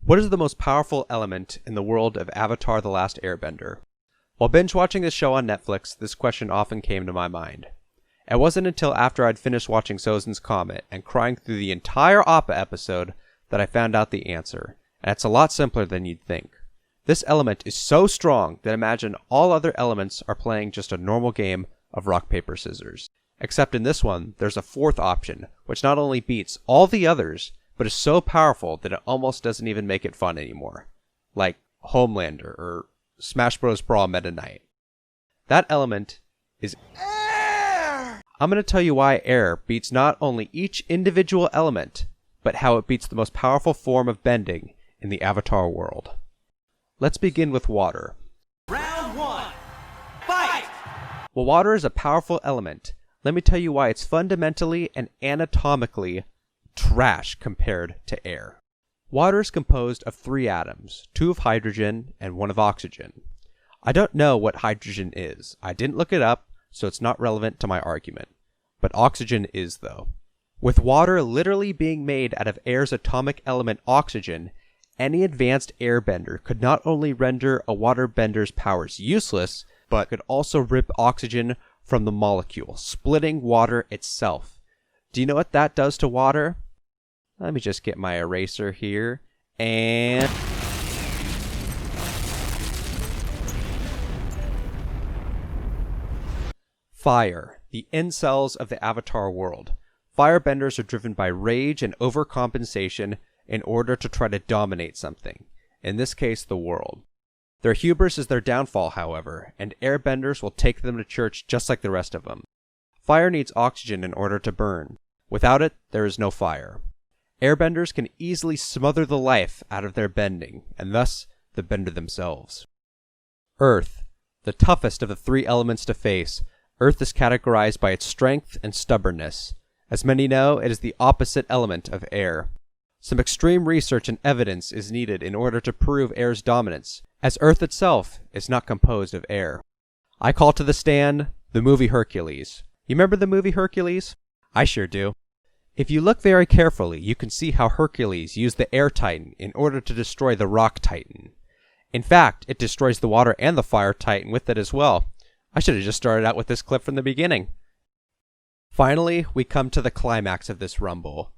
What is the most powerful element in the world of Avatar: The Last Airbender? While binge-watching this show on Netflix, this question often came to my mind. It wasn't until after I'd finished watching Sozin's Comet and crying through the entire Appa episode that I found out the answer, and it's a lot simpler than you'd think. This element is so strong that imagine all other elements are playing just a normal game of rock, paper, scissors. Except in this one, there's a fourth option, which not only beats all the others, but is so powerful that it almost doesn't even make it fun anymore. Like Homelander or Smash Bros. Brawl Meta Knight. That element is air! I'm going to tell you why air beats not only each individual element, but how it beats the most powerful form of bending in the Avatar world. Let's begin with water. Round one, fight! While water is a powerful element, let me tell you why it's fundamentally and anatomically trash compared to air. Water is composed of 3 atoms, 2 of hydrogen and 1 of oxygen. I don't know what hydrogen is. I didn't look it up, so it's not relevant to my argument. But oxygen is, though. With water literally being made out of air's atomic element oxygen, any advanced airbender could not only render a waterbender's powers useless, but could also rip oxygen from the molecule, splitting water itself. Do you know what that does to water? Let me just get my eraser here, and fire, the incels of the Avatar world. Firebenders are driven by rage and overcompensation in order to try to dominate something, in this case the world. Their hubris is their downfall, however, and airbenders will take them to church just like the rest of them. Fire needs oxygen in order to burn. Without it, there is no fire. Airbenders can easily smother the life out of their bending, and thus the bender themselves. Earth, the toughest of the 3 elements to face. Earth is categorized by its strength and stubbornness. As many know, it is the opposite element of air. Some extreme research and evidence is needed in order to prove air's dominance, as Earth itself is not composed of air. I call to the stand the movie Hercules. You remember the movie Hercules? I sure do. If you look very carefully, you can see how Hercules used the air titan in order to destroy the rock titan. In fact, it destroys the water and the fire titan with it as well. I should have just started out with this clip from the beginning. Finally, we come to the climax of this rumble.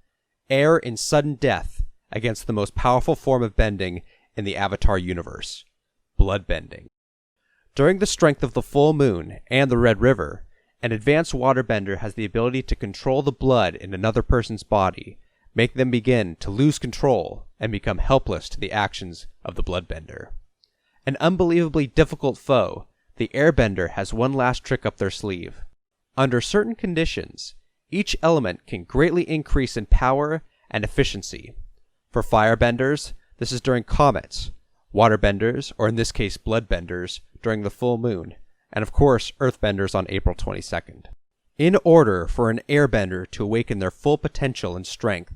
Air in sudden death against the most powerful form of bending in the Avatar universe, bloodbending. During the strength of the full moon and the Red River, an advanced waterbender has the ability to control the blood in another person's body, make them begin to lose control and become helpless to the actions of the bloodbender. An unbelievably difficult foe, the airbender has one last trick up their sleeve. Under certain conditions, each element can greatly increase in power and efficiency. For firebenders, this is during comets, waterbenders, or in this case bloodbenders, during the full moon, and of course earthbenders on April 22nd. In order for an airbender to awaken their full potential and strength,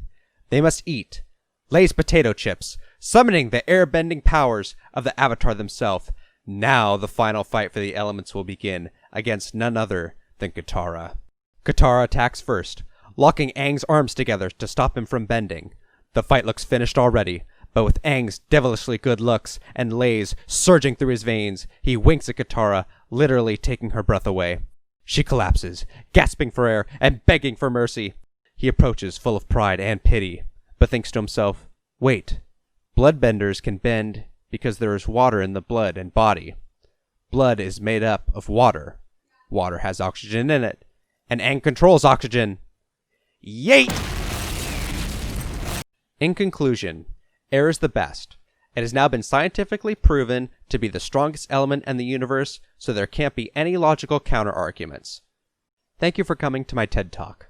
they must eat Lay's potato chips, summoning the airbending powers of the Avatar themselves. Now the final fight for the elements will begin against none other than Katara. Katara attacks first, locking Aang's arms together to stop him from bending. The fight looks finished already, but with Aang's devilishly good looks and Lay's surging through his veins, he winks at Katara, literally taking her breath away. She collapses, gasping for air and begging for mercy. He approaches full of pride and pity, but thinks to himself, wait, bloodbenders can bend because there is water in the blood and body. Blood is made up of water. Water has oxygen in it, and Aang controls oxygen. Yeet! In conclusion, air is the best. It has now been scientifically proven to be the strongest element in the universe, so there can't be any logical counter-arguments. Thank you for coming to my TED Talk.